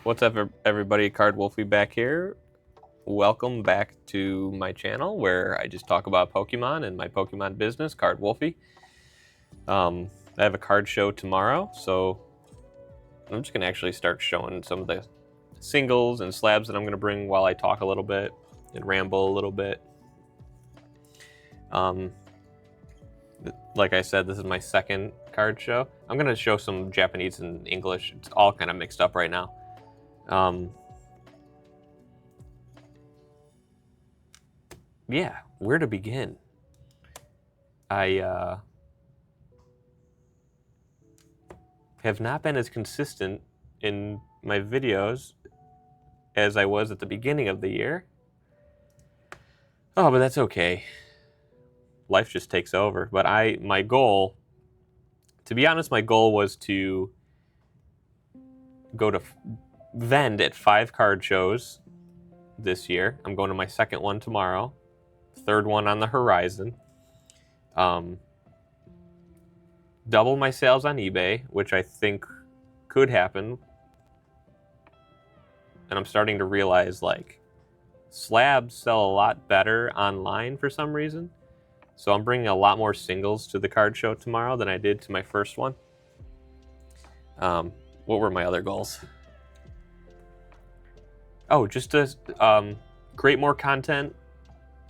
What's up, everybody? Card Wolfie back here. Welcome back to my channel where I just talk about Pokemon and my Pokemon business, Card Wolfie. I have a card show tomorrow, so I'm just gonna actually start showing some of the singles and slabs that I'm gonna bring while I talk a little bit and ramble a little bit. Like I said, this is my second card show. I'm gonna show some Japanese and English. It's all kind of mixed up right now. Yeah, where to begin? I have not been as consistent in my videos as I was at the beginning of the year. Oh, but that's okay. Life just takes over. But my goal, to be honest, my goal was to go to vend at 5 card shows this year. I'm going to my second one tomorrow, third one on the horizon. Double my sales on eBay, which I think could happen. And I'm starting to realize, like, slabs sell a lot better online for some reason. So I'm bringing a lot more singles to the card show tomorrow than I did to my first one. What were my other goals? Oh, just to create more content,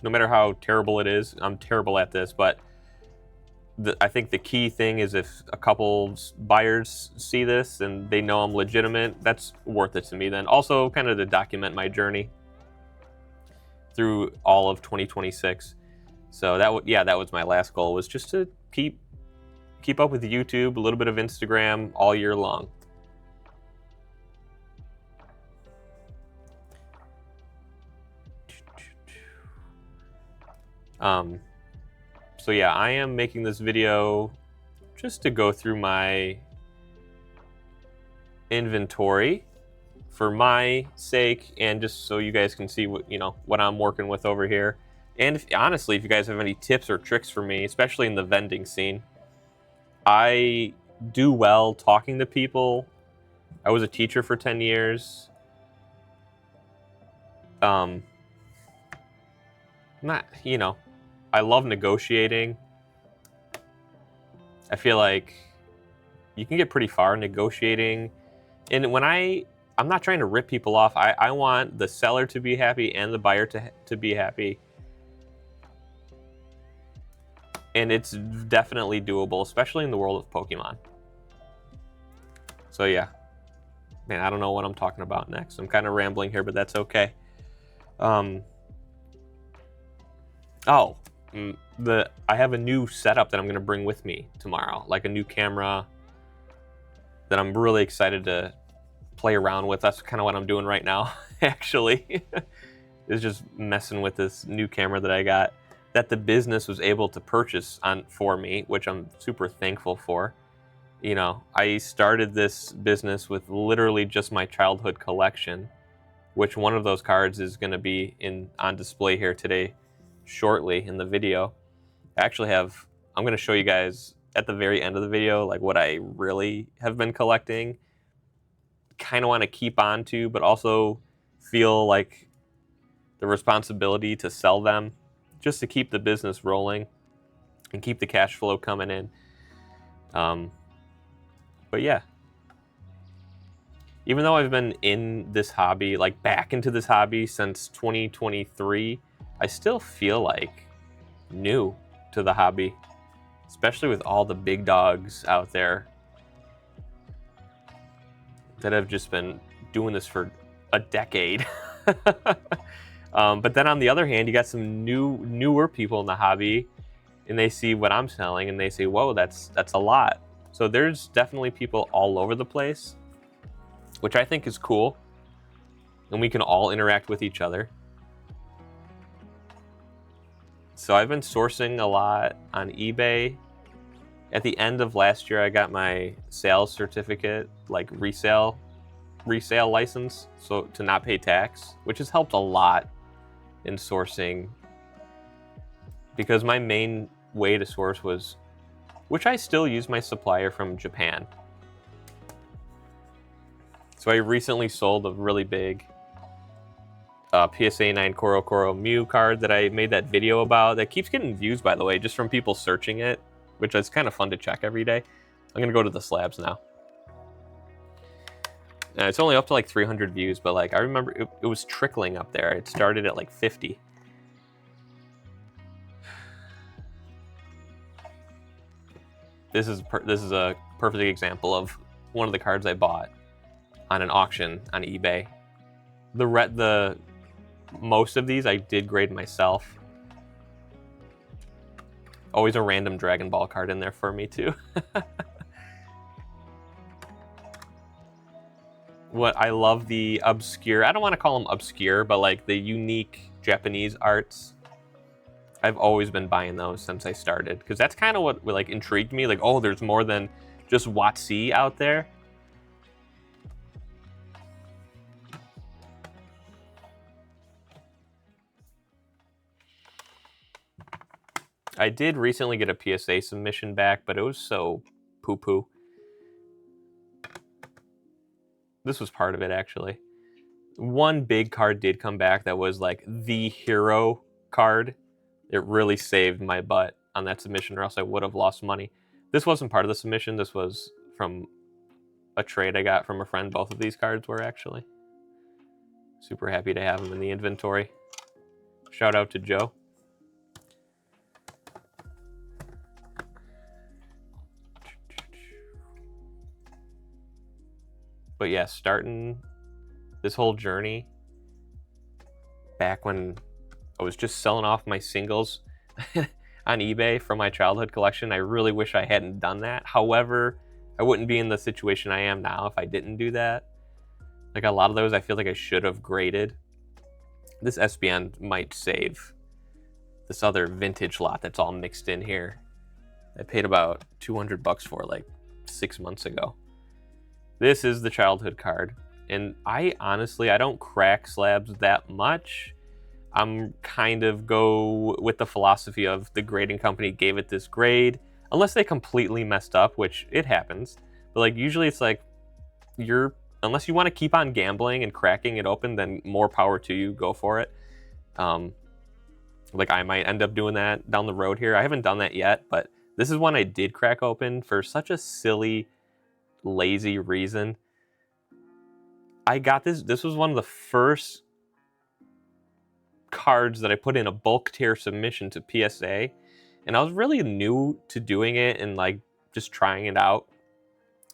no matter how terrible it is. I'm terrible at this, but I think the key thing is if a couple buyers see this and they know I'm legitimate, that's worth it to me then. Also, kind of to document my journey through all of 2026. So that was my last goal, was just to keep up with YouTube, a little bit of Instagram all year long. So yeah, I am making this video just to go through my inventory for my sake, and just so you guys can see what I'm working with over here. And honestly, if you guys have any tips or tricks for me, especially in the vending scene, I do well talking to people. I was a teacher for 10 years. I love negotiating. I feel like you can get pretty far negotiating. And when I'm not trying to rip people off. I want the seller to be happy and the buyer to be happy. And it's definitely doable, especially in the world of Pokemon. So yeah. Man, I don't know what I'm talking about next. I'm kind of rambling here, but that's okay. I have a new setup that I'm going to bring with me tomorrow, like a new camera that I'm really excited to play around with. That's kind of what I'm doing right now, actually. Is just messing with this new camera that I got, that the business was able to purchase for me, which I'm super thankful for. I started this business with literally just my childhood collection, which one of those cards is going to be on display here today shortly in the video. I'm going to show you guys at the very end of the video, like, what I really have been collecting. Kind of want to keep on to, but also feel like the responsibility to sell them, just to keep the business rolling and keep the cash flow coming in. But yeah, even though I've been in this hobby, like back into this hobby since 2023, I still feel like new to the hobby, especially with all the big dogs out there that have just been doing this for a decade. But then on the other hand, you got some newer people in the hobby, and they see what I'm selling and they say, whoa, that's a lot. So there's definitely people all over the place, which I think is cool, and we can all interact with each other. So I've been sourcing a lot on eBay. At the end of last year, I got my sales certificate, like resale license, so to not pay tax, which has helped a lot in sourcing, because my main way to source was, which I still use my supplier from Japan. So I recently sold a really big PSA 9 Koro Mew card that I made that video about that keeps getting views, by the way, just from people searching it, which is kind of fun to check every day. I'm going to go to the slabs now. It's only up to like 300 views, but like I remember it was trickling up there. It started at like 50. This is a perfect example of one of the cards I bought on an auction on eBay. The most of these I did grade myself. Always a random Dragon Ball card in there for me too. What I love the obscure, I don't want to call them obscure, but like the unique Japanese arts. I've always been buying those since I started, because that's kind of what like intrigued me. Like, oh, there's more than just WotC out there. I did recently get a PSA submission back, but it was so poo-poo. This was part of it, actually. One big card did come back that was like the hero card. It really saved my butt on that submission, or else I would have lost money. This wasn't part of the submission. This was from a trade I got from a friend. Both of these cards were, actually. Super happy to have them in the inventory. Shout out to Joe. But yeah, starting this whole journey back when I was just selling off my singles on eBay from my childhood collection, I really wish I hadn't done that. However, I wouldn't be in the situation I am now if I didn't do that. Like a lot of those, I feel like I should have graded. This SBN might save this other vintage lot that's all mixed in here. I paid about 200 bucks for like 6 months ago. This is the childhood card, and I don't crack slabs that much. I'm kind of go with the philosophy of the grading company gave it this grade, unless they completely messed up, which it happens. But like usually it's like unless you want to keep on gambling and cracking it open, then more power to you, go for it. Like I might end up doing that down the road here. I haven't done that yet, but this is one I did crack open for such a silly, lazy reason. I got this was one of the first cards that I put in a bulk tier submission to PSA, and I was really new to doing it and like just trying it out.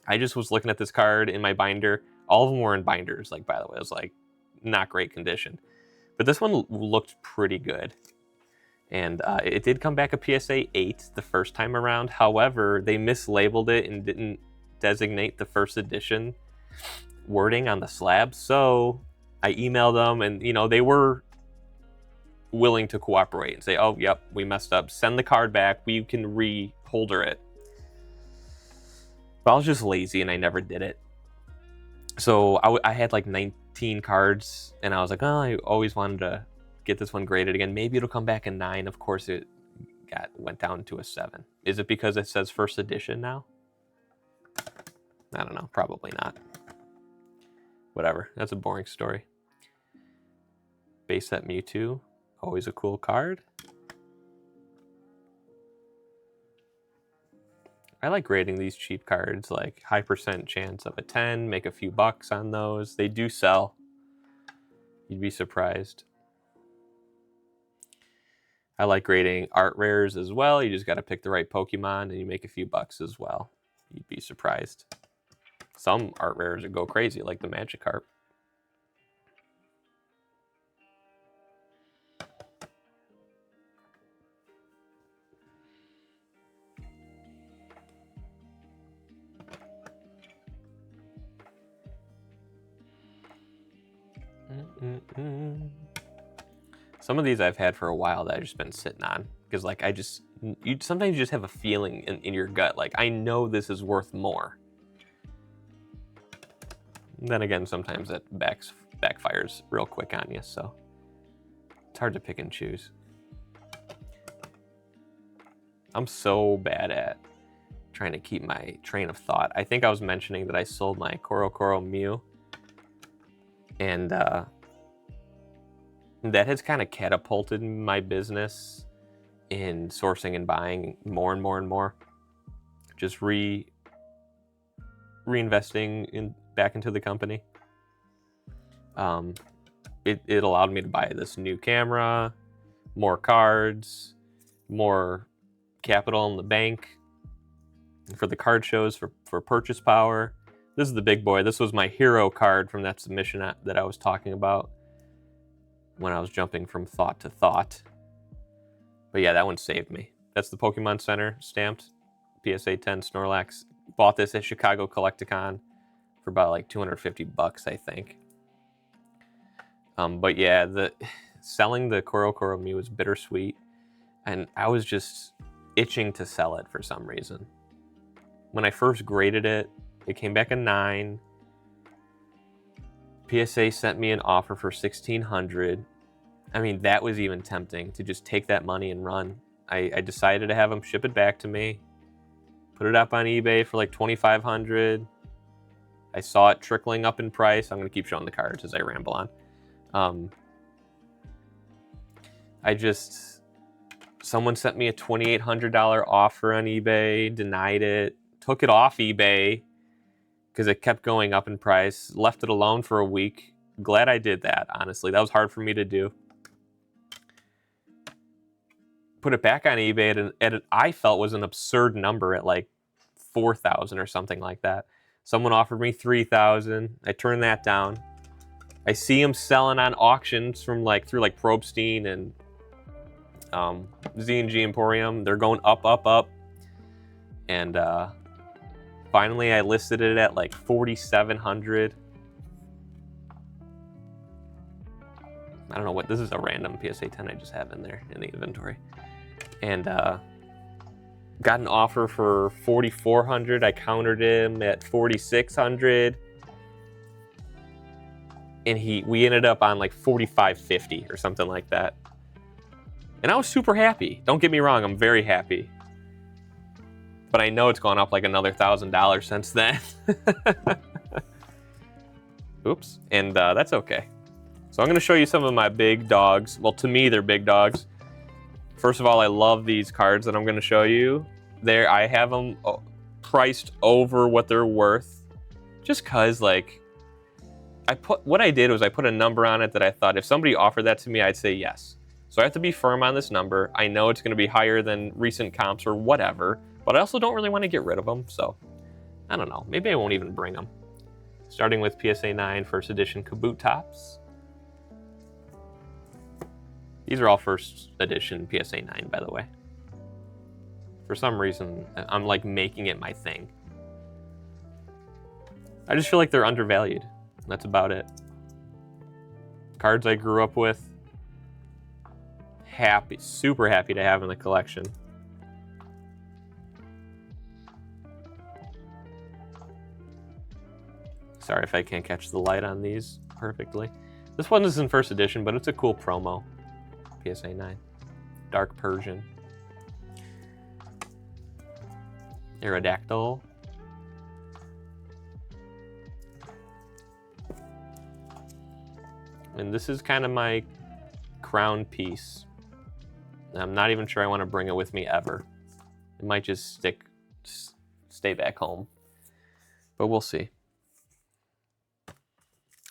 I just was looking at this card in my binder. All of them were in binders, like, by the way. It was like not great condition, but this one looked pretty good. And it did come back a PSA 8 the first time around. However, they mislabeled it and didn't designate the first edition wording on the slab. So I emailed them, and they were willing to cooperate and say, oh, yep, we messed up. Send the card back. We can re-holder it. But I was just lazy and I never did it. So I had like 19 cards, and I was like, oh, I always wanted to get this one graded again. Maybe it'll come back a 9. Of course, it went down to a 7. Is it because it says first edition now? I don't know. Probably not. Whatever. That's a boring story. Base set Mewtwo. Always a cool card. I like grading these cheap cards, like high percent chance of a 10, make a few bucks on those. They do sell. You'd be surprised. I like grading art rares as well. You just got to pick the right Pokemon and you make a few bucks as well. You'd be surprised. Some art rares would go crazy, like the Magikarp. Some of these I've had for a while that I've just been sitting on, because like sometimes you just have a feeling in your gut, like I know this is worth more. And then again, sometimes that backfires real quick on you, so it's hard to pick and choose. I'm so bad at trying to keep my train of thought. I think I was mentioning that I sold my Koro Mew And that has kind of catapulted my business in sourcing and buying more and more and more. Just reinvesting back into the company. It allowed me to buy this new camera, more cards, more capital in the bank for the card shows, for purchase power. This is the big boy. This was my hero card from that submission that I was talking about when I was jumping from thought to thought. But yeah, that one saved me. That's the Pokemon Center stamped PSA 10 Snorlax. Bought this at Chicago Collecticon for about like $250, I think. But yeah, selling the Korokoro Mew was bittersweet, and I was just itching to sell it for some reason. When I first graded it, it came back a 9. PSA sent me an offer for $1,600. I mean, that was even tempting to just take that money and run. I decided to have them ship it back to me, put it up on eBay for like $2,500. I saw it trickling up in price. I'm going to keep showing the cards as I ramble on. Someone sent me a $2,800 offer on eBay, denied it, took it off eBay because it kept going up in price, left it alone for a week. Glad I did that, honestly. That was hard for me to do. Put it back on eBay at I felt was an absurd number at like $4,000 or something like that. Someone offered me $3,000. I turned that down. I see them selling on auctions through like Probstein and Z&G Emporium. They're going up, up, up. And finally I listed it at like $4,700. I don't know what, this is a random PSA 10 I just have in there in the inventory. And got an offer for $4,400. I countered him at $4,600. And we ended up on like $4,550 or something like that. And I was super happy. Don't get me wrong, I'm very happy. But I know it's gone up like another $1,000 since then. Oops, and that's okay. So I'm gonna show you some of my big dogs. Well, to me, they're big dogs. First of all, I love these cards that I'm gonna show you. I have them priced over what they're worth. Just cause like, what I did was I put a number on it that I thought if somebody offered that to me, I'd say yes. So I have to be firm on this number. I know it's gonna be higher than recent comps or whatever, but I also don't really wanna get rid of them, so I don't know. Maybe I won't even bring them. Starting with PSA 9 first edition Kabutops. These are all first edition PSA 9, by the way. For some reason, I'm like making it my thing. I just feel like they're undervalued. That's about it. Cards I grew up with. Happy, super happy to have in the collection. Sorry if I can't catch the light on these perfectly. This one is in first edition, but it's a cool promo. PSA 9. Dark Persian. Aerodactyl. And this is kind of my crown piece. I'm not even sure I want to bring it with me ever. It might just stay back home. But we'll see.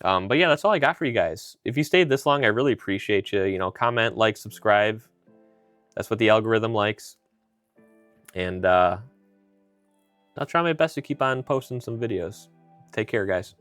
But yeah, that's all I got for you guys. If you stayed this long, I really appreciate you. You know, comment, like, subscribe. That's what the algorithm likes. And I'll try my best to keep on posting some videos. Take care, guys.